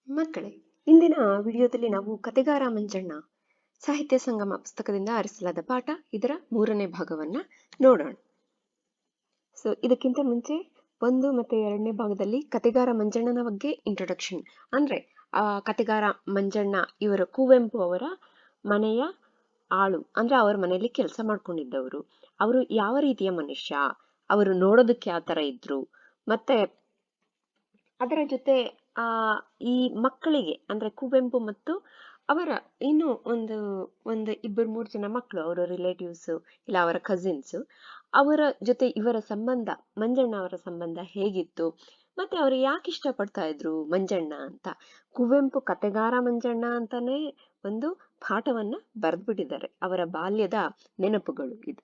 ಮಕ್ಕಳೇ, ಇಂದಿನ ವಿಡಿಯೋದಲ್ಲಿ ನಾವು ಕಥೆಗಾರ ಮಂಜಣ್ಣ ಸಾಹಿತ್ಯ ಸಂಗಮ ಪುಸ್ತಕದಿಂದ ಆರಿಸಲಾದ ಪಾಠ ಇದರ 3ನೇ ಭಾಗವನ್ನ ನೋಡೋಣ. ಇದಕ್ಕಿಂತ ಮುಂಚೆ 1 ಮತ್ತು 2ನೇ ಭಾಗದಲ್ಲಿ ಕಥೆಗಾರ ಮಂಜಣ್ಣನ ಬಗ್ಗೆ ಇಂಟ್ರೊಡಕ್ಷನ್, ಅಂದ್ರೆ ಕಥೆಗಾರ ಮಂಜಣ್ಣ ಇವರು ಕುವೆಂಪು ಅವರ ಮನೆಯ ಆಳು, ಅಂದ್ರೆ ಅವರ ಮನೆಯಲ್ಲಿ ಕೆಲಸ ಮಾಡ್ಕೊಂಡಿದ್ದವರು. ಅವರು ಯಾವ ರೀತಿಯ ಮನುಷ್ಯ, ಅವರು ನೋಡೋದಕ್ಕೆ ಯಾವ ತರ ಇದ್ರು, ಮತ್ತೆ ಅದರ ಜೊತೆ ಈ ಮಕ್ಕಳಿಗೆ ಅಂದ್ರೆ ಕುವೆಂಪು ಮತ್ತು ಅವರ ಇನ್ನು ಒಂದು 2-3 ಜನ ಮಕ್ಕಳು, ಅವರ ರಿಲೇಟಿವ್ಸ್ ಇಲ್ಲ ಅವರ ಕಸಿನ್ಸ್, ಅವರ ಜೊತೆ ಇವರ ಸಂಬಂಧ, ಮಂಜಣ್ಣ ಅವರ ಸಂಬಂಧ ಹೇಗಿತ್ತು, ಮತ್ತೆ ಅವರು ಯಾಕೆ ಇಷ್ಟಪಡ್ತಾ ಇದ್ರು ಮಂಜಣ್ಣ ಅಂತ ಕುವೆಂಪು ಕಥೆಗಾರ ಮಂಜಣ್ಣ ಅಂತಾನೆ ಒಂದು ಪಾಠವನ್ನ ಬರೆದ್ಬಿಟ್ಟಿದ್ದಾರೆ. ಅವರ ಬಾಲ್ಯದ ನೆನಪುಗಳು ಇದು.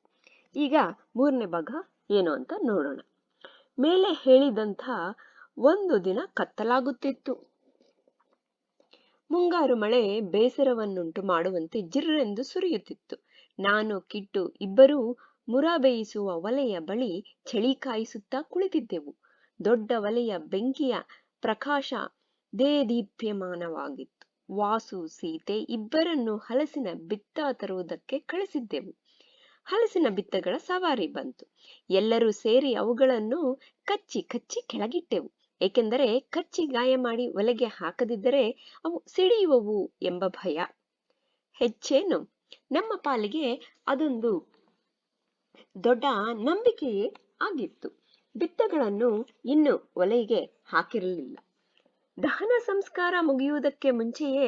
ಈಗ 3ನೇ ಭಾಗ ಏನು ಅಂತ ನೋಡೋಣ. ಮೇಲೆ ಹೇಳಿದಂಥ ಒಂದು ದಿನ ಕತ್ತಲಾಗುತ್ತಿತ್ತು. ಮುಂಗಾರು ಮಳೆ ಬೇಸರವನ್ನುಂಟು ಮಾಡುವಂತೆ ಜಿರ್ರೆಂದು ಸುರಿಯುತ್ತಿತ್ತು. ನಾನು ಕಿಟ್ಟು ಇಬ್ಬರೂ ಮುರ ಬೇಯಿಸುವ ಒಲೆಯ ಬಳಿ ಚಳಿ ಕಾಯಿಸುತ್ತಾ ಕುಳಿತಿದ್ದೆವು. ದೊಡ್ಡ ಒಲೆಯ ಬೆಂಕಿಯ ಪ್ರಕಾಶ ದೇದೀಪ್ಯಮಾನವಾಗಿತ್ತು. ವಾಸು ಸೀತೆ ಇಬ್ಬರನ್ನು ಹಲಸಿನ ಬಿತ್ತ ತರುವುದಕ್ಕೆ ಕಳಿಸಿದ್ದೆವು. ಹಲಸಿನ ಬಿತ್ತಗಳ ಸವಾರಿ ಬಂತು. ಎಲ್ಲರೂ ಸೇರಿ ಅವುಗಳನ್ನು ಕಚ್ಚಿ ಕಚ್ಚಿ ಕೆಳಗಿಟ್ಟೆವು. ಏಕೆಂದರೆ ಕಚ್ಚಿ ಗಾಯ ಮಾಡಿ ಒಲೆಗೆ ಹಾಕದಿದ್ದರೆ ಅವು ಸಿಡಿಯುವವು ಎಂಬ ಭಯ. ಹೆಚ್ಚೇನು, ನಮ್ಮ ಪಾಲಿಗೆ ಅದೊಂದು ದೊಡ್ಡ ನಂಬಿಕೆಯೇ ಆಗಿತ್ತು. ಬಿತ್ತಗಳನ್ನು ಇನ್ನು ಒಲೆಗೆ ಹಾಕಿರಲಿಲ್ಲ. ದಹನ ಸಂಸ್ಕಾರ ಮುಗಿಯುವುದಕ್ಕೆ ಮುಂಚೆಯೇ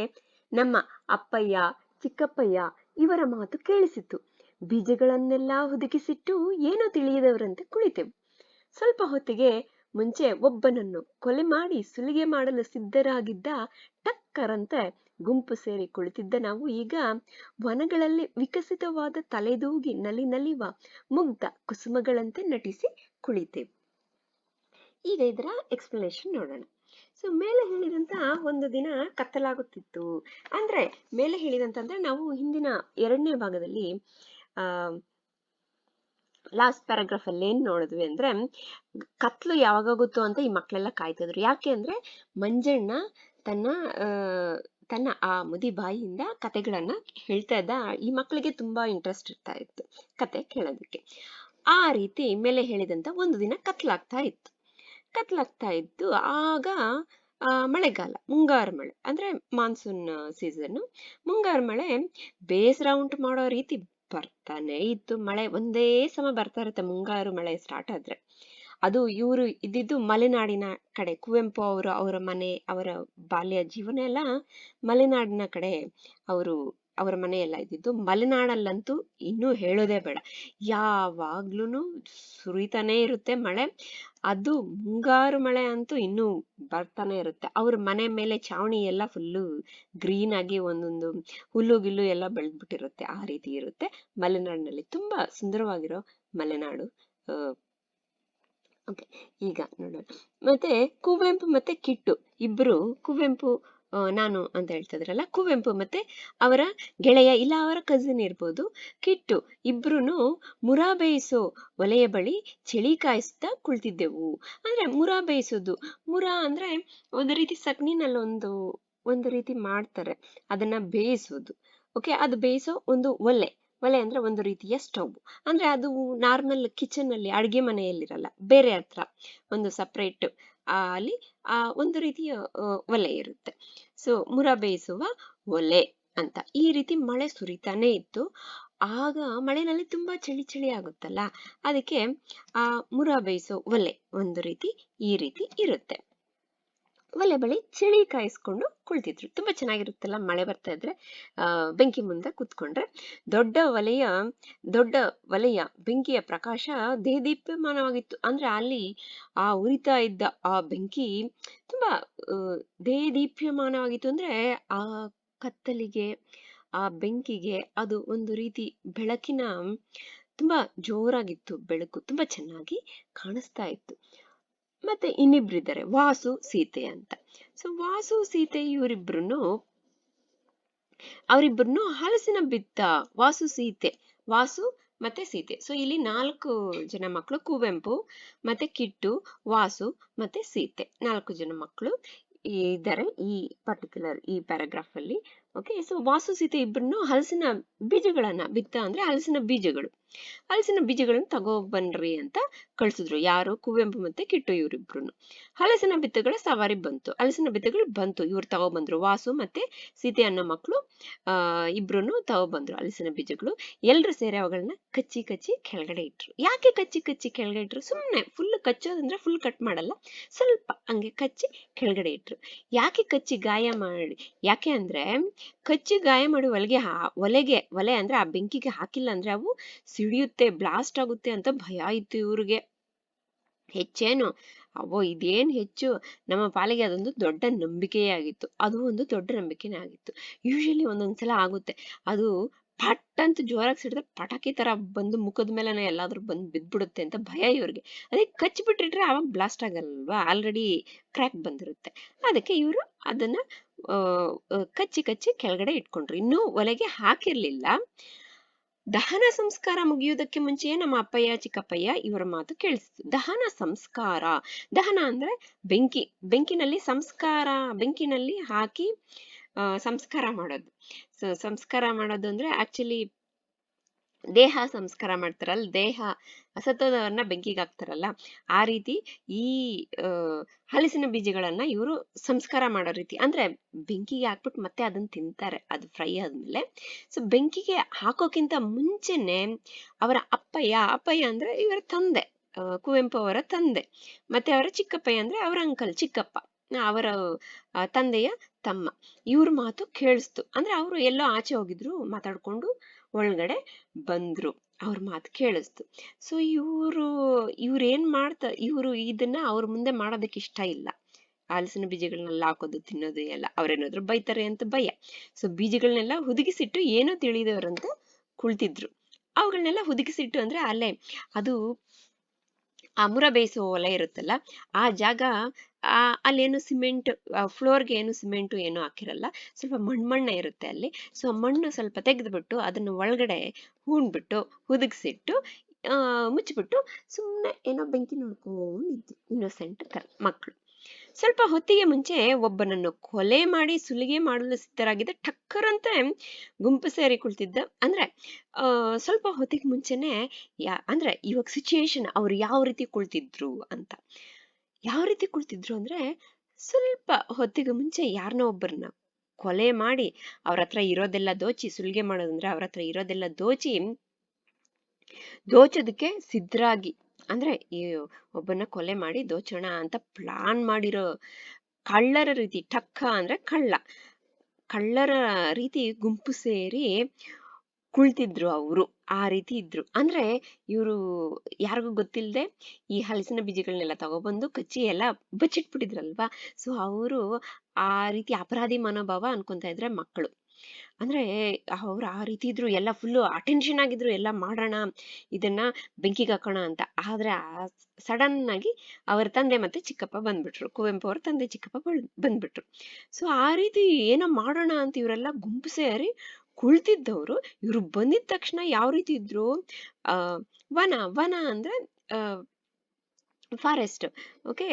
ನಮ್ಮ ಅಪ್ಪಯ್ಯ, ಚಿಕ್ಕಪ್ಪಯ್ಯ ಇವರ ಮಾತು ಕೇಳಿಸಿತು. ಬೀಜಗಳನ್ನೆಲ್ಲ ಹುದುಗಿಸಿಟ್ಟು ಏನೋ ತಿಳಿಯದವರಂತೆ ಕುಳಿತೆವು. ಸ್ವಲ್ಪ ಹೊತ್ತಿಗೆ ಮುಂಚೆ ಒಬ್ಬನನ್ನು ಕೊಲೆ ಮಾಡಿ ಸುಲಿಗೆ ಮಾಡಲು ಸಿದ್ಧರಾಗಿದ್ದ ಟಕ್ಕರಂತೆ ಗುಂಪು ಸೇರಿ ಕುಳಿತಿದ್ದ ನಾವು ಈಗ ವನಗಳಲ್ಲಿ ವಿಕಸಿತವಾದ ತಲೆದೂಗಿ ನಲಿವ ಮುಗ್ಧ ಕುಸುಮಗಳಂತೆ ನಟಿಸಿ ಕುಳಿತೆವು. ಈಗ ಇದರ ಎಕ್ಸ್ಪ್ಲನೇಷನ್ ನೋಡೋಣ. ಮೇಲೆ ಹೇಳಿದಂತ ಒಂದು ದಿನ ಕತ್ತಲಾಗುತ್ತಿತ್ತು ಅಂದ್ರೆ, ಮೇಲೆ ಹೇಳಿದಂತಂದ್ರೆ ನಾವು ಹಿಂದಿನ 2ನೇ ಭಾಗದಲ್ಲಿ ಲಾಸ್ಟ್ ಪ್ಯಾರಾಗ್ರಾಫ್ ಅಲ್ಲಿ ಏನ್ ನೋಡಿದ್ವಿ ಅಂದ್ರೆ, ಕತ್ಲು ಯಾವಾಗಾಗುತ್ತೋ ಅಂತ ಈ ಮಕ್ಕಳೆಲ್ಲ ಕಾಯ್ತಿದ್ರು. ಯಾಕೆ ಅಂದ್ರೆ ಮಂಜಣ್ಣ ತನ್ನ ಆ ಮುದಿ ಬಾಯಿಯಿಂದ ಕತೆಗಳನ್ನ ಹೇಳ್ತಾ ಇದ್ದ. ಈ ಮಕ್ಕಳಿಗೆ ತುಂಬಾ ಇಂಟ್ರೆಸ್ಟ್ ಇರ್ತಾ ಇತ್ತು ಕತೆ ಕೇಳೋದಕ್ಕೆ. ಆ ರೀತಿ ಮೇಲೆ ಹೇಳಿದಂತ ಒಂದು ದಿನ ಕತ್ಲಾಗ್ತಾ ಇತ್ತು. ಆಗ ಮಳೆಗಾಲ, ಮುಂಗಾರು ಮಳೆ ಅಂದ್ರೆ ಮಾನ್ಸೂನ್ ಸೀಸನ್. ಮುಂಗಾರು ಮಳೆ ಬೇಸರ ಉಂಟು ಮಾಡೋ ರೀತಿ ಬರ್ತಾನೆ ಇತ್ತು. ಮಳೆ ಒಂದೇ ಸಮ ಬರ್ತಾ ಇರುತ್ತೆ ಮುಂಗಾರು ಮಳೆ ಸ್ಟಾರ್ಟ್ ಆದ್ರೆ. ಅದು ಇವರು ಇದ್ದಿದ್ದು ಮಲೆನಾಡಿನ ಕಡೆ. ಕುವೆಂಪು ಅವರ ಮನೆ, ಅವರ ಬಾಲ್ಯ ಜೀವನ ಎಲ್ಲ ಮಲೆನಾಡಿನ ಕಡೆ. ಅವರ ಮನೆ ಎಲ್ಲ ಇದ್ದಿದ್ದು ಮಲೆನಾಡಲ್ಲಂತೂ ಇನ್ನೂ ಹೇಳೋದೇ ಬೇಡ, ಯಾವಾಗ್ಲೂ ಸುರಿತಾನೆ ಇರುತ್ತೆ ಮಳೆ. ಅದು ಮುಂಗಾರು ಮಳೆ ಅಂತೂ ಇನ್ನೂ ಬರ್ತಾನೆ ಇರುತ್ತೆ. ಅವ್ರ ಮನೆ ಮೇಲೆ ಚಾವಣಿ ಎಲ್ಲ ಫುಲ್ಲು ಗ್ರೀನ್ ಆಗಿ ಒಂದೊಂದು ಹುಲ್ಲು ಗಿಲ್ಲು ಎಲ್ಲ ಬೆಳೆದ್ಬಿಟ್ಟಿರುತ್ತೆ. ಆ ರೀತಿ ಇರುತ್ತೆ ಮಲೆನಾಡಿನಲ್ಲಿ. ತುಂಬಾ ಸುಂದರವಾಗಿರೋ ಮಲೆನಾಡು. ಓಕೆ, ಈಗ ನೋಡೋಣ. ಮತ್ತೆ ಕುವೆಂಪು ಮತ್ತೆ ಕಿಟ್ಟು ಇಬ್ರು, ಕುವೆಂಪು ನಾನು ಅಂತ ಹೇಳ್ತಾ ಇದ್ರಲ್ಲ, ಕುವೆಂಪು ಮತ್ತೆ ಅವರ ಗೆಳೆಯ ಇಲ್ಲ ಅವರ ಕಸಿನ್ ಇರ್ಬೋದು, ಕಿಟ್ಟು ಇಬ್ರುನು ಮುರ ಬೇಯಿಸೋ ಒಲೆಯ ಬಳಿ ಚಳಿ ಕಾಯಿಸ್ತಾ ಕುಳಿತಿದ್ದೆವು. ಅಂದ್ರೆ ಮುರ ಬೇಯಿಸೋದು, ಮುರ ಅಂದ್ರೆ ಒಂದು ರೀತಿ ಸಗಣಿನಲ್ಲಿ ಒಂದು ರೀತಿ ಮಾಡ್ತಾರೆ, ಅದನ್ನ ಬೇಯಿಸೋದು. ಓಕೆ, ಅದು ಬೇಯಿಸೋ ಒಂದು ಒಲೆ ಅಂದ್ರೆ ಒಂದು ರೀತಿಯ ಸ್ಟವ್. ಅಂದ್ರೆ ಅದು ನಾರ್ಮಲ್ ಕಿಚನ್ ಅಲ್ಲಿ, ಅಡ್ಗೆ ಮನೆಯಲ್ಲಿರಲ್ಲ, ಬೇರೆ ಹತ್ರ ಒಂದು ಸಪ್ರೇಟ್ ಅಲ್ಲಿ ಒಂದು ರೀತಿಯ ಒಲೆ ಇರುತ್ತೆ. ಮುರ ಬೇಯಿಸುವ ಒಲೆ ಅಂತ. ಈ ರೀತಿ ಮಳೆ ಸುರಿತಾನೆ ಇತ್ತು. ಆಗ ಮಳೆನಲ್ಲಿ ತುಂಬಾ ಚಳಿ ಆಗುತ್ತಲ್ಲ, ಅದಕ್ಕೆ ಮುರ ಬೇಯಿಸೋ ಒಲೆ ಒಂದು ರೀತಿ ಈ ರೀತಿ ಇರುತ್ತೆ. ಒಲೆ ಬಳಿ ಚಳಿ ಕಾಯಿಸ್ಕೊಂಡು ಕುಳಿತಿದ್ರು. ತುಂಬಾ ಚೆನ್ನಾಗಿರುತ್ತಲ್ಲ ಮಳೆ ಬರ್ತಾ ಇದ್ರೆ ಬೆಂಕಿ ಮುಂದೆ ಕೂತ್ಕೊಂಡ್ರೆ. ದೊಡ್ಡ ಒಲೆಯ ಬೆಂಕಿಯ ಪ್ರಕಾಶ ದೇದೀಪ್ಯಮಾನವಾಗಿತ್ತು. ಅಂದ್ರೆ ಅಲ್ಲಿ ಉರಿತಾ ಇದ್ದ ಆ ಬೆಂಕಿ ತುಂಬಾ ದೇದೀಪ್ಯಮಾನವಾಗಿತ್ತು. ಅಂದ್ರೆ ಆ ಕತ್ತಲಿಗೆ, ಆ ಬೆಂಕಿಗೆ ಅದು ಒಂದು ರೀತಿ ಬೆಳಕಿನ ತುಂಬಾ ಜೋರಾಗಿತ್ತು. ಬೆಳಕು ತುಂಬಾ ಚೆನ್ನಾಗಿ ಕಾಣಿಸ್ತಾ ಇತ್ತು. ಮತ್ತೆ ಇನ್ನಿಬ್ರಿದ್ದಾರೆ, ವಾಸು ಸೀತೆ ಅಂತ. ವಾಸು ಸೀತೆ ಅವರಿಬ್ರು ಹಲಸಿನ ಬಿತ್ತ. ವಾಸು ಮತ್ತೆ ಸೀತೆ. ಇಲ್ಲಿ 4 ಜನ ಮಕ್ಕಳು, ಕುವೆಂಪು ಮತ್ತೆ ಕಿಟ್ಟು, ವಾಸು ಮತ್ತೆ ಸೀತೆ, 4 ಜನ ಮಕ್ಕಳು. ಇದ್ದಾರೆ ಈ ಪರ್ಟಿಕ್ಯುಲರ್ ಈ ಪ್ಯಾರಾಗ್ರಾಫ್ ಅಲ್ಲಿ. ಓಕೆ, ಸೊ ವಾಸು ಸೀತೆ ಇಬ್ಬರನ್ನು ಹಲಸಿನ ಬೀಜಗಳನ್ನ ಅಂದ್ರೆ ಹಲಸಿನ ಬೀಜಗಳನ್ನ ತಗೋಬನ್ರಿ ಅಂತ ಕಳ್ಸಿದ್ರು. ಯಾರು? ಕುವೆಂಪು ಮತ್ತೆ ಕಿಟ್ಟು ಇವರಿಬ್ರು. ಹಲಸಿನ ಹಲಸಿನ ಬಿತ್ತುಗಳು ಬಂತು, ಇವ್ರು ತಗೊಬಂದ್ರು. ವಾಸು ಮತ್ತೆ ಸೀತೆ ಅನ್ನೋ ಮಕ್ಕಳು ಇಬ್ರು ತಗೊಬಂದ್ರು ಹಲಸಿನ ಬೀಜಗಳು. ಎಲ್ರು ಸೇರಿ ಅವುಗಳನ್ನ ಕಚ್ಚಿ ಕಚ್ಚಿ ಕೆಳಗಡೆ ಇಟ್ರು. ಯಾಕೆ ಕಚ್ಚಿ ಕಚ್ಚಿ ಕೆಳಗಡೆ ಇಟ್ರು? ಸುಮ್ನೆ ಫುಲ್ ಕಚ್ಚೋದಂದ್ರೆ ಫುಲ್ ಕಟ್ ಮಾಡಲ್ಲ, ಸ್ವಲ್ಪ ಹಂಗೆ ಕಚ್ಚಿ ಕೆಳಗಡೆ ಇಟ್ರು. ಯಾಕೆ ಕಚ್ಚಿ ಗಾಯ ಮಾಡಿ? ಯಾಕೆ ಅಂದ್ರೆ ಕಚ್ಚಿ ಗಾಯ ಮಾಡಿ ಒಲೆ ಅಂದ್ರೆ ಆ ಬೆಂಕಿಗೆ ಹಾಕಿಲ್ಲ ಅಂದ್ರೆ ಅವು ಸಿಡಿಯುತ್ತೆ, ಬ್ಲಾಸ್ಟ್ ಆಗುತ್ತೆ ಅಂತ ಭಯ ಇತ್ತು ಇವ್ರಿಗೆ. ಹೆಚ್ಚೇನು ಅವೋ ಇದೇನ್ ಹೆಚ್ಚು, ನಮ್ಮ ಪಾಲಿಗೆ ಅದೊಂದು ದೊಡ್ಡ ನಂಬಿಕೆಯೇ ಆಗಿತ್ತು. ಅದು ಒಂದು ದೊಡ್ಡ ನಂಬಿಕೆನೇ ಆಗಿತ್ತು. ಯೂಶಲಿ ಒಂದೊಂದ್ಸಲ ಆಗುತ್ತೆ, ಅದು ಪಟ್ ಅಂತ ಜೋರಾಗಿ ಸಿಡಿದ್ರೆ ಪಟಾಕಿ ತರ ಬಂದು ಮುಖದ ಮೇಲೆ ಎಲ್ಲಾದ್ರೂ ಬಂದು ಬಿದ್ಬಿಡುತ್ತೆ ಅಂತ ಭಯ ಇವ್ರಿಗೆ. ಅದೇ ಕಚ್ಚಿಬಿಟ್ಟಿಟ್ರೆ ಅವಾಗ ಬ್ಲಾಸ್ಟ್ ಆಗಲ್ವಾ, ಆಲ್ರೆಡಿ ಕ್ರ್ಯಾಕ್ ಬಂದಿರುತ್ತೆ. ಅದಕ್ಕೆ ಇವರು ಅದನ್ನ ಕಚ್ಚಿ ಕಚ್ಚಿ ಕೆಳಗಡೆ ಇಟ್ಕೊಂಡ್ರು. ಇನ್ನೂ ಒಲೆಗೆ ಹಾಕಿರ್ಲಿಲ್ಲ. ದಹನ ಸಂಸ್ಕಾರ ಮುಗಿಯುವುದಕ್ಕೆ ಮುಂಚೆಯೇ ನಮ್ಮ ಅಪ್ಪಯ್ಯ ಚಿಕ್ಕಪ್ಪಯ್ಯ ಇವರ ಮಾತು ಕೇಳಿಸಿತು. ದಹನ ಅಂದ್ರೆ ಬೆಂಕಿನಲ್ಲಿ ಹಾಕಿ ಸಂಸ್ಕಾರ ಮಾಡೋದು. ಸೊ ಸಂಸ್ಕಾರ ಮಾಡೋದು ಅಂದ್ರೆ ಆಕ್ಚುಲಿ ದೇಹ ಸಂಸ್ಕಾರ ಮಾಡ್ತಾರಲ್ಲ, ದೇಹ ಸತ್ತೋದವರನ್ನ ಬೆಂಕಿಗೆ ಹಾಕ್ತಾರಲ್ಲ, ಆ ರೀತಿ ಈ ಹಲಸಿನ ಬೀಜಗಳನ್ನ ಇವರು ಸಂಸ್ಕಾರ ಮಾಡೋ ರೀತಿ. ಅಂದ್ರೆ ಬೆಂಕಿಗೆ ಹಾಕ್ಬಿಟ್ಟು ಮತ್ತೆ ಅದನ್ನ ತಿಂತಾರೆ, ಅದು ಫ್ರೈ ಆದ್ಮೇಲೆ. ಸೊ ಬೆಂಕಿಗೆ ಹಾಕೋಕ್ಕಿಂತ ಮುಂಚೆನೆ ಅವರ ಅಪ್ಪಯ್ಯ ಅಂದ್ರೆ ಇವರ ತಂದೆ, ಕುವೆಂಪು ಅವರ ತಂದೆ, ಮತ್ತೆ ಅವರ ಚಿಕ್ಕಪ್ಪಯ್ಯ ಅಂದ್ರೆ ಅವರ ಅಂಕಲ್, ಚಿಕ್ಕಪ್ಪ, ಅವರ ತಂದೆಯ ತಮ್ಮ, ಇವ್ರ ಮಾತು ಕೇಳಿಸ್ತು. ಅಂದ್ರೆ ಅವರು ಎಲ್ಲೋ ಆಚೆ ಹೋಗಿದ್ರು, ಮಾತಾಡ್ಕೊಂಡು ಒಳಗಡೆ ಬಂದ್ರು, ಅವ್ರ ಮಾತು ಕೇಳಿಸ್ತು. ಸೊ ಇವ್ರು ಇದನ್ನ ಅವ್ರ ಮುಂದೆ ಮಾಡೋದಕ್ಕೆ ಇಷ್ಟ ಇಲ್ಲ. ಹಲಸಿನ ಬೀಜಗಳನ್ನೆಲ್ಲ ಹಾಕೋದು, ತಿನ್ನೋದು ಎಲ್ಲ. ಅವ್ರೇನಾದ್ರು ಬೈತಾರೆ ಅಂತ ಭಯ. ಸೊ ಬೀಜಗಳನ್ನೆಲ್ಲ ಹುದುಗಿಸಿಟ್ಟು ಏನೋ ತಿಳಿದವರಂತೆ ಕುಳಿತಿದ್ರು. ಅವುಗಳನ್ನೆಲ್ಲ ಹುದುಗಿಸಿಟ್ಟು ಅಂದ್ರೆ ಅಲ್ಲೇ ಅದು ಮುರ ಬೇಯಿಸುವ ಒಲೆ ಇರುತ್ತಲ್ಲ, ಆ ಜಾಗ, ಅಲ್ಲೇನು ಸಿಮೆಂಟ್, ಫ್ಲೋರ್ಗೆ ಏನು ಸಿಮೆಂಟು ಏನು ಹಾಕಿರಲ್ಲ, ಸ್ವಲ್ಪ ಮಣ್ಣೆ ಇರುತ್ತೆ ಅಲ್ಲಿ. ಸೊ ಮಣ್ಣು ಸ್ವಲ್ಪ ತೆಗೆದ್ಬಿಟ್ಟು ಅದನ್ನ ಒಳಗಡೆ ಹೂಣ್ಬಿಟ್ಟು ಹುದುಗಿಸಿಟ್ಟು ಮುಚ್ಚಿಬಿಟ್ಟು ಸುಮ್ಮನೆ ಏನೋ ಬೆಂಕಿ ನೋಡ್ಕೊಂಡಿದ್ದು ಇನ್ನೋಸೆಂಟ್ ಮಕ್ಕಳು. ಸ್ವಲ್ಪ ಹೊತ್ತಿಗೆ ಮುಂಚೆ ಒಬ್ಬನನ್ನು ಕೊಲೆ ಮಾಡಿ ಸುಲಿಗೆ ಮಾಡಲು ಸಿದ್ಧರಾಗಿದ್ದ ಟಕ್ಕರಂತೆ ಗುಂಪು ಸೇರಿ ಕುಳಿತಿದ್ದ. ಅಂದ್ರೆ ಸ್ವಲ್ಪ ಹೊತ್ತಿಗೆ ಮುಂಚೆನೆ ಅಂದ್ರೆ ಇವಾಗ ಸಿಚುಯೇಷನ್ ಅವ್ರು ಯಾವ ರೀತಿ ಕುಳಿತಿದ್ರು ಅಂತ. ಯಾವ ರೀತಿ ಕುಳಿತಿದ್ರು ಅಂದ್ರೆ, ಸ್ವಲ್ಪ ಹೊತ್ತಿಗೆ ಮುಂಚೆ ಯಾರನ್ನೋ ಒಬ್ಬರನ್ನ ಕೊಲೆ ಮಾಡಿ ಅವ್ರ ಹತ್ರ ಇರೋದೆಲ್ಲ ದೋಚಿ, ಸುಲಿಗೆ ಮಾಡೋದಂದ್ರೆ ಅವ್ರ ಹತ್ರ ಇರೋದೆಲ್ಲ ದೋಚೋದಕ್ಕೆ ಸಿದ್ಧರಾಗಿ, ಅಂದ್ರೆ ಈ ಒಬ್ಬನ ಕೊಲೆ ಮಾಡಿ ದೋಚೋಣ ಅಂತ ಪ್ಲಾನ್ ಮಾಡಿರೋ ಕಳ್ಳರ ರೀತಿ, ಟಕ್ಕ ಅಂದ್ರೆ ಕಳ್ಳರ ರೀತಿ ಗುಂಪು ಸೇರಿ ಕುಳಿತಿದ್ರು ಅವರು. ಆ ರೀತಿ ಇದ್ರು. ಅಂದ್ರೆ ಇವರು ಯಾರಿಗೂ ಗೊತ್ತಿಲ್ಲದೆ ಈ ಹಲಸಿನ ಬೀಜಗಳನ್ನೆಲ್ಲ ತಗೊಬಂದು ಕಚ್ಚಿ ಎಲ್ಲ ಬಚ್ಚಿಟ್ಬಿಟ್ಟಿದ್ರಲ್ವಾ. ಸೊ ಅವರು ಆ ರೀತಿ ಅಪರಾಧಿ ಮನೋಭಾವ ಅನ್ಕೊಂತ ಇದ್ರೆ ಮಕ್ಕಳು. ಅಂದ್ರೆ ಅವ್ರು ಆ ರೀತಿ ಇದ್ರು, ಎಲ್ಲ ಫುಲ್ಲು ಅಟೆನ್ಷನ್ ಆಗಿದ್ರು, ಎಲ್ಲ ಮಾಡೋಣ, ಇದನ್ನ ಬೆಂಕಿಗೆ ಹಾಕೋಣ ಅಂತ. ಆದ್ರೆ ಸಡನ್ ಆಗಿ ಅವರ ತಂದೆ ಮತ್ತೆ ಚಿಕ್ಕಪ್ಪ ಬಂದ್ಬಿಟ್ರು, ಕುವೆಂಪು ಅವ್ರ ತಂದೆ ಚಿಕ್ಕಪ್ಪ ಬಂದ್ಬಿಟ್ರು. ಸೊ ಆ ರೀತಿ ಏನೋ ಮಾಡೋಣ ಅಂತ ಇವರೆಲ್ಲ ಗುಂಪು ಸೇರಿ ಕುಳಿತಿದ್ದವ್ರು. ಇವ್ರು ಬಂದಿದ ತಕ್ಷಣ ಯಾವ ರೀತಿ ಇದ್ರು, ವನ ಅಂದ್ರೆ ಫಾರೆಸ್ಟ್, ಓಕೆ,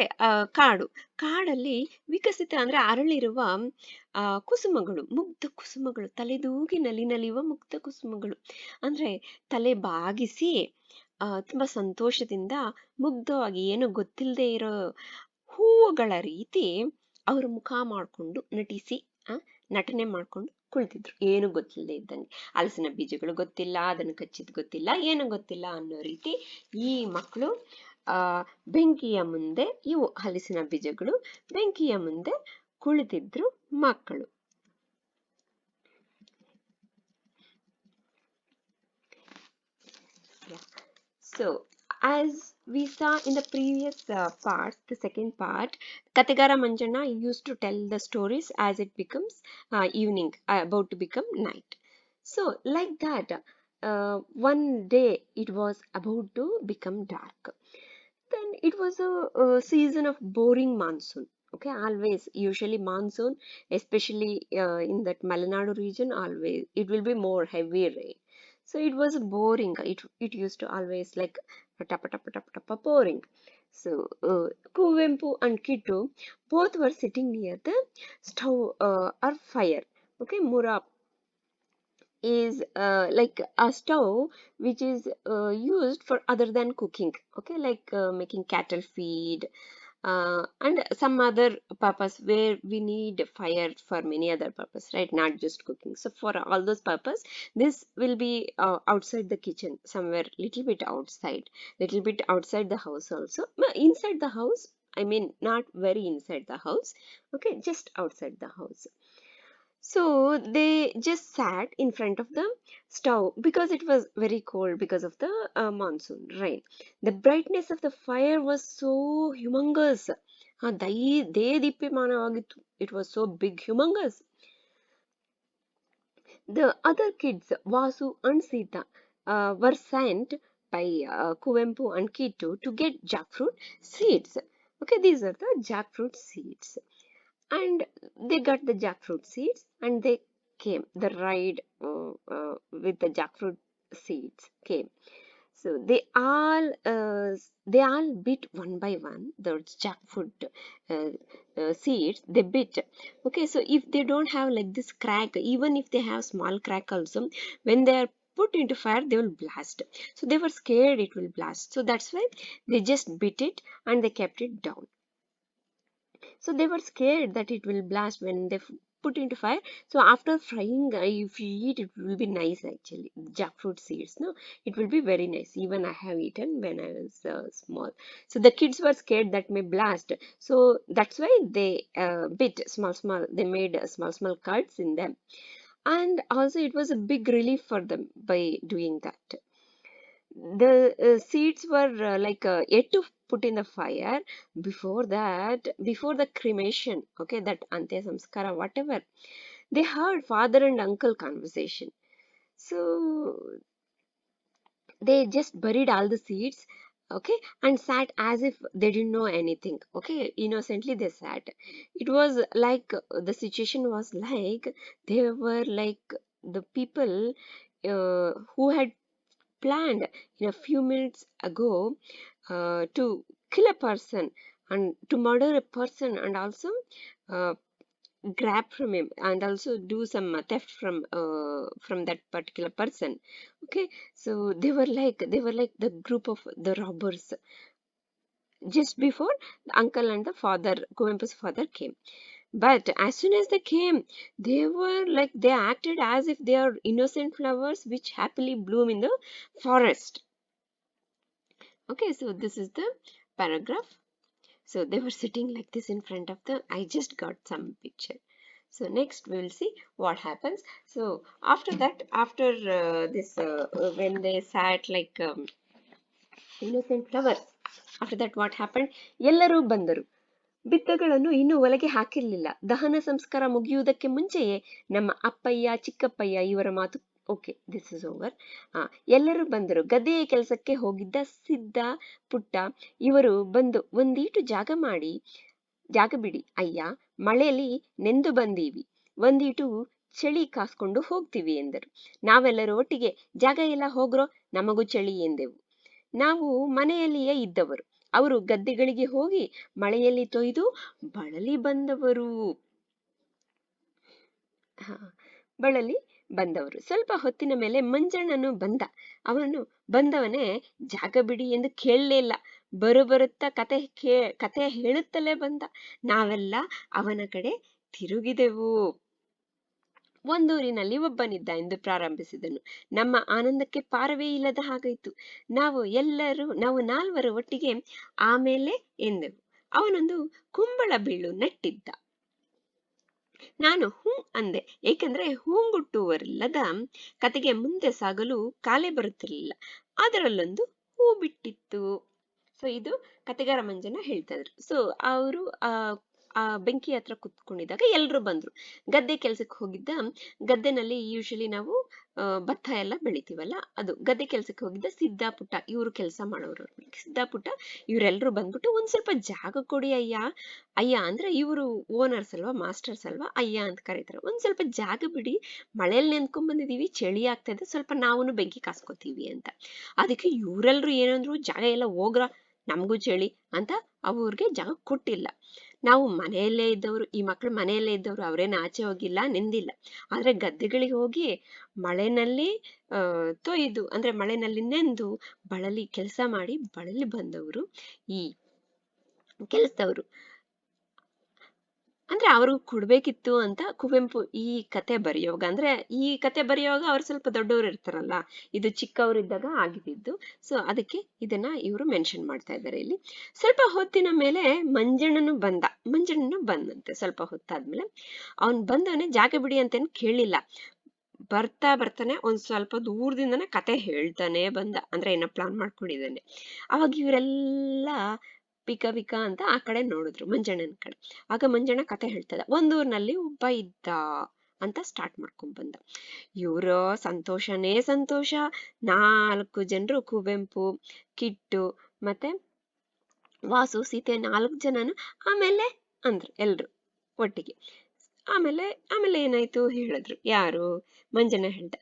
ಕಾಡಲ್ಲಿ ವಿಕಸಿತ ಅಂದ್ರೆ ಅರಳಿರುವ ಕುಸುಮಗಳು, ಮುಗ್ಧ ಕುಸುಮಗಳು, ತಲೆದೂಗಿ ನಲಿಯುವ ಮುಗ್ಧ ಕುಸುಮಗಳು. ಅಂದ್ರೆ ತಲೆ ಬಾಗಿಸಿ ತುಂಬಾ ಸಂತೋಷದಿಂದ ಮುಗ್ಧವಾಗಿ ಏನು ಗೊತ್ತಿಲ್ಲದೆ ಇರೋ ಹೂವುಗಳ ರೀತಿ ಅವ್ರ ಮುಖ ಮಾಡ್ಕೊಂಡು ನಟನೆ ಮಾಡ್ಕೊಂಡು ಕುಳಿತಿದ್ರು, ಏನು ಗೊತ್ತಿಲ್ಲದೆ ಇದ್ದಂಗೆ. ಹಲಸಿನ ಬೀಜಗಳು ಗೊತ್ತಿಲ್ಲ, ಅದನ್ನು ಕಚ್ಚಿದ್ ಗೊತ್ತಿಲ್ಲ, ಏನು ಗೊತ್ತಿಲ್ಲ ಅನ್ನೋ ರೀತಿ ಈ ಮಕ್ಕಳು ಬೆಂಕಿಯ ಮುಂದೆ, ಇವು ಹಲಸಿನ ಬೀಜಗಳು, ಬೆಂಕಿಯ ಮುಂದೆ ಕುಳಿತಿದ್ರು ಮಕ್ಕಳು. So as we saw in the previous part, the second part, Kathegara Manjanna used to tell the stories as it becomes evening, about to become night. So like that, one day it was about to become dark. Then it was a season of boring monsoon. Okay, always, usually monsoon, especially in that Malenadu region, always it will be more heavy rain. So it was boring. It used to always like tapa tapa tapa tapa pouring. So Kuvempu and Kittu both were sitting near the stove or fire. Okay, Mura is like a stove which is used for other than cooking. Okay, like making cattle feed and some other purpose where we need fire for many other purpose, right? Not just cooking. So for all those purpose, this will be outside the kitchen, somewhere little bit outside the house also. Inside the house, I mean, not very inside the house. Okay, just outside the house. So they just sat in front of the stove because it was very cold because of the monsoon rain. The brightness of the fire was so humongous. ದೇದೀಪ್ಯಮಾನವಾಗಿತ್ತು. It was so big, humongous. The other kids, Vasu and Sita, were sent by Kuvempu and Kittu to get jackfruit seeds. Okay, these are the jackfruit seeds. And they got the jackfruit seeds and they came. The ride with the jackfruit seeds came. So they all bit one by one those jackfruit uh, seeds. They bit. Okay, so if they don't have like this crack, even if they have small crack also, when they are put into fire, they will blast. So they were scared it will blast. So that's why they just bit it and they kept it down. So they were scared that it will blast when they put into fire. So after frying, if you eat, it will be nice actually. Jackfruit seeds, no, it will be very nice. Even I have eaten when I was small. So the kids were scared that may blast. So that's why they bit small. They made small cuts in them, and also it was a big relief for them by doing that. The seeds were yet to put in the fire. Before the cremation, okay, that ante samskara, whatever, they heard father and uncle conversation. So they just buried all the seeds, okay, and sat as if they didn't know anything. Okay, innocently they sat. It was like the situation was like they were like the people who had planned in a few minutes ago to kill a person and to murder a person and also uh, grab from him and also do some theft from that particular person. Okay, so they were like the group of the robbers just before the uncle and the father, Kuvempu's father, came. But as soon as they came, they acted as if they are innocent flowers which happily bloom in the forest. Okay, so this is the paragraph. So they were sitting like this in front of the, I just got some picture. So next we will see what happens. So after that, after when they sat like innocent flowers, after that what happened? ಎಲ್ಲರೂ ಬಂದರು. ಬಿತ್ತಗಳನ್ನು ಇನ್ನೂ ಒಳಗೆ ಹಾಕಿರಲಿಲ್ಲ. ದಹನ ಸಂಸ್ಕಾರ ಮುಗಿಯುವುದಕ್ಕೆ ಮುಂಚೆಯೇ ನಮ್ಮ ಅಪ್ಪಯ್ಯ ಚಿಕ್ಕಪ್ಪಯ್ಯ ಇವರ ಮಾತು ಓಕೆ, ದಿಸ್ ಇಸ್ ಓವರ್. ಎಲ್ಲರೂ ಬಂದರು. ಗದ್ದೆಯ ಕೆಲಸಕ್ಕೆ ಹೋಗಿದ್ದ ಸಿದ್ಧ ಪುಟ್ಟ ಇವರು ಬಂದು ಒಂದೀಟು ಜಾಗ ಬಿಡಿ ಅಯ್ಯ, ಮಳೆಯಲ್ಲಿ ನೆಂದು ಬಂದೀವಿ, ಒಂದೀಟು ಚಳಿ ಕಾಸ್ಕೊಂಡು ಹೋಗ್ತೀವಿ ಎಂದರು. ನಾವೆಲ್ಲರೂ ಒಟ್ಟಿಗೆ ಜಾಗ ಎಲ್ಲ ಹೋಗ್ರೋ, ನಮಗೂ ಚಳಿ ಎಂದೆವು. ನಾವು ಮನೆಯಲ್ಲಿಯೇ ಇದ್ದವರು, ಅವರು ಗದ್ದೆಗಳಿಗೆ ಹೋಗಿ ಮಳೆಯಲ್ಲಿ ತೊಯ್ದು ಬಳಲಿ ಬಂದವರು. ಬಳಲಿ ಬಂದವರು. ಸ್ವಲ್ಪ ಹೊತ್ತಿನ ಮೇಲೆ ಮಂಜಣ್ಣನು ಬಂದ. ಅವನು ಬಂದವನೇ ಜಾಗ ಬಿಡಿ ಎಂದು ಕೇಳಲೇ ಇಲ್ಲ. ಬರುತ್ತಾ ಕತೆ ಹೇಳುತ್ತಲೇ ಬಂದ. ನಾವೆಲ್ಲ ಅವನ ಕಡೆ ತಿರುಗಿದೆವು. ಒಂದೂರಿನಲ್ಲಿ ಒಬ್ಬನಿದ್ದ ಎಂದು ಪ್ರಾರಂಭಿಸಿದನು. ನಮ್ಮ ಆನಂದಕ್ಕೆ ಪಾರವೇ ಇಲ್ಲದ ಹಾಗಾಯಿತು. ನಾವು ನಾಲ್ವರು ಒಟ್ಟಿಗೆ ಆಮೇಲೆ ಎಂದೆವು. ಅವನೊಂದು ಕುಂಬಳ ಬೀಳು ನೆಟ್ಟಿದ್ದ. ನಾನು ಹೂ ಅಂದೆ, ಏಕೆಂದ್ರೆ ಹೂಂಗುಟ್ಟುವರಿಲ್ಲದ ಕತೆಗೆ ಮುಂದೆ ಸಾಗಲು ಕಾಲೇ ಬರುತ್ತಿರಲಿಲ್ಲ. ಅದರಲ್ಲೊಂದು ಹೂ ಬಿಟ್ಟಿತ್ತು. ಸೊ ಇದು ಕತೆಗಾರ ಮಂಜಣ್ಣ ಹೇಳ್ತಾ ಇದ್ರು. ಸೊ ಅವರು ಆ ಬೆಂಕಿ ಹತ್ರ ಕುತ್ಕೊಂಡಿದ್ದಾಗ ಎಲ್ರು ಬಂದ್ರು. ಗದ್ದೆ ಕೆಲ್ಸಕ್ಕೆ ಹೋಗಿದ್ದ, ಗದ್ದೆನಲ್ಲಿ ಯೂಶಲಿ ನಾವು ಭತ್ತ ಎಲ್ಲ ಬೆಳಿತೀವಲ್ಲ, ಅದು ಗದ್ದೆ ಕೆಲ್ಸಕ್ಕೆ ಹೋಗಿದ್ದ ಸಿದ್ಧ ಪುಟ್ಟ, ಇವರು ಕೆಲಸ ಮಾಡೋರು. ಸಿದ್ಧ ಪುಟ್ಟ ಇವರೆಲ್ಲರೂ ಬಂದ್ಬಿಟ್ಟು ಒಂದ್ ಸ್ವಲ್ಪ ಜಾಗ ಕೊಡಿ ಅಯ್ಯ. ಅಯ್ಯ ಅಂದ್ರೆ ಇವರು ಓನರ್ಸ್ ಅಲ್ವಾ, ಮಾಸ್ಟರ್ಸ್ ಅಲ್ವಾ, ಅಯ್ಯ ಅಂತ ಕರೀತಾರೆ. ಒಂದ್ ಸ್ವಲ್ಪ ಜಾಗ ಬಿಡಿ, ಮಳೆಯಲ್ಲಿ ನೆಂದ್ಕೊಂಡ್ ಬಂದಿದೀವಿ, ಚಳಿ ಆಗ್ತಾ ಇದೆ, ಸ್ವಲ್ಪ ನಾವು ಬೆಂಕಿ ಕಾಸ್ಕೋತೀವಿ ಅಂತ. ಅದಕ್ಕೆ ಇವರೆಲ್ಲರೂ ಏನಂದ್ರು, ಜಾಗ ಎಲ್ಲ ಹೋಗ್ರ, ನಮಗೂ ಚಳಿ ಅಂತ ಅವ್ರಿಗೆ ಜಾಗ ಕೊಟ್ಟಿಲ್ಲ. ನಾವು ಮನೆಯಲ್ಲೇ ಇದ್ದವರು, ಈ ಮಕ್ಕಳು ಮನೆಯಲ್ಲೇ ಇದ್ದವರು, ಅವರೇನು ಆಚೆ ಹೋಗಿಲ್ಲ, ನಿಂದಿಲ್ಲ. ಆದ್ರೆ ಗದ್ದೆಗಳಿಗೆ ಹೋಗಿ ಮಳೆನಲ್ಲಿ ತೊಯ್ದು ಅಂದ್ರೆ ಮಳೆನಲ್ಲಿ ನೆಂದು ಬಳಲಿ ಕೆಲಸ ಮಾಡಿ ಬಳಲಿ ಬಂದವರು ಈ ಕೆಲಸದವರು. ಅಂದ್ರೆ ಅವ್ರಿಗೆ ಕೊಡ್ಬೇಕಿತ್ತು ಅಂತ ಕುವೆಂಪು ಈ ಕತೆ ಬರೆಯುವಾಗ, ಅಂದ್ರೆ ಈ ಕತೆ ಬರೆಯುವಾಗ ಅವ್ರು ಸ್ವಲ್ಪ ದೊಡ್ಡವರು ಇರ್ತಾರಲ್ಲ, ಇದು ಚಿಕ್ಕವರಿದ್ದಾಗ ಆಗಿದ್ದು. ಸೊ ಅದಕ್ಕೆ ಇದನ್ನ ಇವರು ಮೆನ್ಷನ್ ಮಾಡ್ತಾ ಇದ್ದಾರೆ ಇಲ್ಲಿ. ಸ್ವಲ್ಪ ಹೊತ್ತಿನ ಮೇಲೆ ಮಂಜಣ್ಣನು ಬಂದಂತೆ. ಸ್ವಲ್ಪ ಹೊತ್ತಾದ್ಮೇಲೆ ಅವನ್ ಬಂದವನೇ ಜಾಗ ಬಿಡಿ ಅಂತೇನು ಕೇಳಿಲ್ಲ. ಬರ್ತಾನೆ ಒಂದ್ ಸ್ವಲ್ಪ ದೂರದಿಂದನೇ ಕತೆ ಹೇಳ್ತಾನೆ ಬಂದ. ಅಂದ್ರೆ ಏನೋ ಪ್ಲಾನ್ ಮಾಡ್ಕೊಂಡಿದ್ದಾನೆ. ಅವಾಗ ಇವರೆಲ್ಲ ಪಿಕ ಅಂತ ಆ ಕಡೆ ನೋಡಿದ್ರು, ಮಂಜಣ್ಣನ ಕಡೆ. ಆಗ ಮಂಜಣ್ಣ ಕತೆ ಹೇಳ್ತದ. ಒಂದೂರ್ನಲ್ಲಿ ಒಬ್ಬ ಇದ್ದ ಅಂತ ಸ್ಟಾರ್ಟ್ ಮಾಡ್ಕೊಂಡ್ ಬಂದ. ಇವ್ರು ಸಂತೋಷನೇ ಸಂತೋಷ. 4 ಜನರು, ಕುವೆಂಪು, ಕಿಟ್ಟು ಮತ್ತೆ ವಾಸು, ಸೀತೆ, 4 ಜನನು ಆಮೇಲೆ ಅಂದ್ರು ಎಲ್ರು ಒಟ್ಟಿಗೆ. ಆಮೇಲೆ ಏನಾಯ್ತು ಹೇಳಿದ್ರು. ಯಾರು? ಮಂಜಣ್ಣ ಹೇಳ್ದ.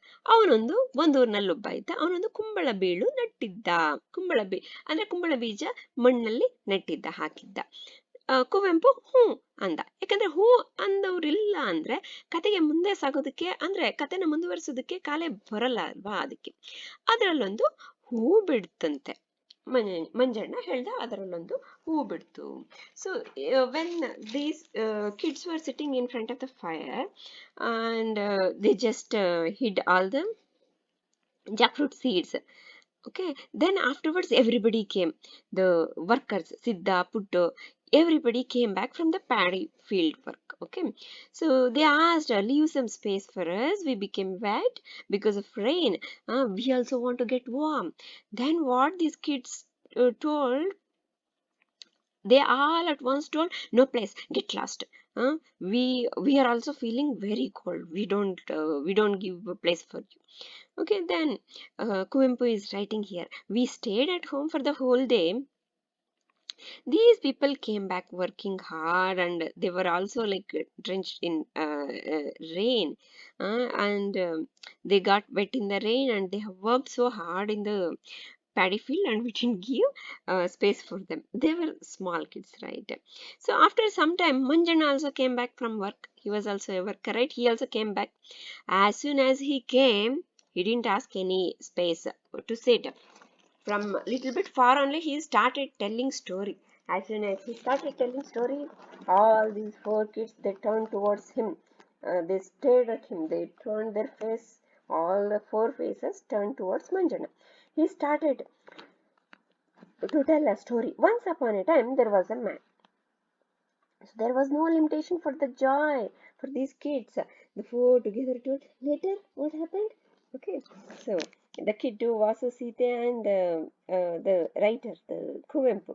ಒಂದೂರ್ನಲ್ಲಿ ಒಬ್ಬ ಇದ್ದ, ಅವನೊಂದು ಕುಂಬಳ ಬೀಳು ನಟ್ಟಿದ್ದ. ಅಂದ್ರೆ ಕುಂಬಳ ಬೀಜ ಮಣ್ಣಲ್ಲಿ ನೆಟ್ಟಿದ್ದ, ಹಾಕಿದ್ದ. ಕುವೆಂಪು ಹೂ ಅಂದ. ಯಾಕಂದ್ರೆ ಹೂ ಅಂದವ್ರಿಲ್ಲ ಅಂದ್ರೆ ಕತೆಗೆ ಮುಂದೆ ಸಾಗೋದಕ್ಕೆ, ಅಂದ್ರೆ ಕತೆನ ಮುಂದುವರಿಸೋದಕ್ಕೆ ಕಾಲೇ ಬರಲ್ಲ ಅಲ್ವಾ, ಅದಕ್ಕೆ. ಅದರಲ್ಲೊಂದು ಹೂ ಬಿಡ್ತಂತೆ. ಮಂಜಣ್ಣ ಹೇಳ್ದ, ಅದರಲ್ಲೊಂದು ಹೂ ಬಿಡ್ತು. So when these kids were sitting in front of the fire and they just hid all the jackfruit seeds. Okay, then afterwards everybody came. The workers, Siddha, Puttu, everybody came back from the paddy field work. Okay, so they asked, leave some space for us, we became wet because of rain, we also want to get warm. Then what these kids told, they all at once told, no place, get lost. We are also feeling very cold, we don't give a place for you. Okay, then Kuvempu is writing here, we stayed at home for the whole day. These people came back working hard and they were also like drenched in rain, and they got wet in the rain and they have worked so hard in the paddy field and we didn't give space for them. They were small kids, right? So after some time, Manjana also came back from work. He was also a worker, right? He also came back. As soon as he came, he didn't ask any space to sit. From little bit far only, he started telling story. As soon as he started telling story, all these 4 kids, they turned towards him. They stared at him. They turned their face. All the 4 faces turned towards Manjana. He started to tell a story. Once upon a time, there was a man. So there was no limitation for the joy for these kids. The 4 together told, later what happened? Okay, so the kid who was Sahithya and the writer, the Kuvempu,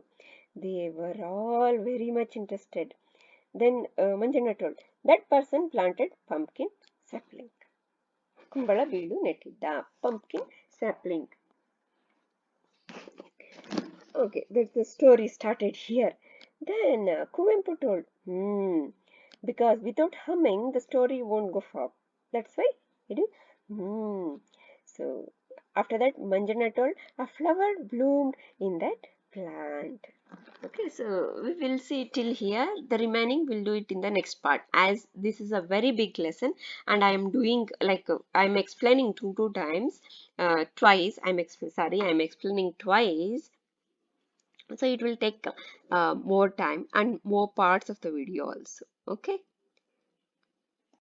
they were all very much interested. Then Manjana told, that person planted pumpkin sapling. Kumbala Bilu nettidda pumpkin sapling. Okay, that's the story started here. Then Kuvempu told, because without humming, the story won't go far. That's why he did. So after that, Manjana told, a flower bloomed in that plant. Okay, so we will see till here. The remaining we'll do it in the next part, as this is a very big lesson and I am doing like I'm explaining two times, twice. I'm explaining twice. So it will take more time and more parts of the video also. Okay.